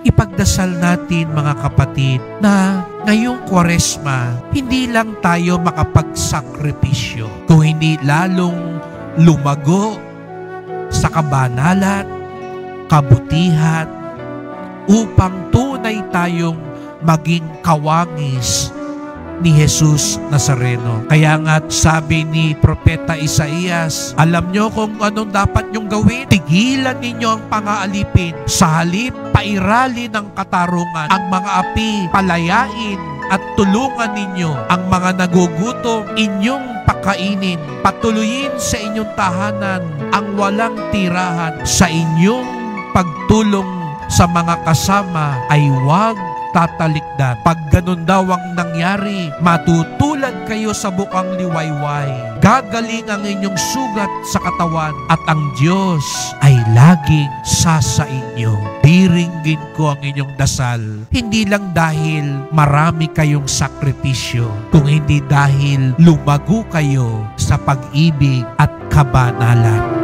ipagdasal natin mga kapatid na ngayong Kwaresma, hindi lang tayo makapagsakripisyo, kung hindi lalong lumago sa kabanalan, kabutihan, upang tunay tayong maging kawangis ni Jesus Nazareno. Kaya nga sabi ni Propeta Isaías, alam nyo kung anong dapat nyong gawin? Tigilan ninyo ang pang-aalipin. Sa halip, pairalin ng katarungan. Ang mga api, palayain at tulungan ninyo. Ang mga nagugutom, inyong pakainin. Patuloyin sa inyong tahanan ang walang tirahan. Sa inyong pagtulong sa mga kasama ay huwag tatalikdan. Pag ganun daw ang nangyari, matutulad kayo sa bukang liwayway. Gagaling ang inyong sugat sa katawan at ang Diyos ay laging sa inyo. Diringgin ko ang inyong dasal, hindi lang dahil marami kayong sakripisyo, kung hindi dahil lumago kayo sa pag-ibig at kabanalan.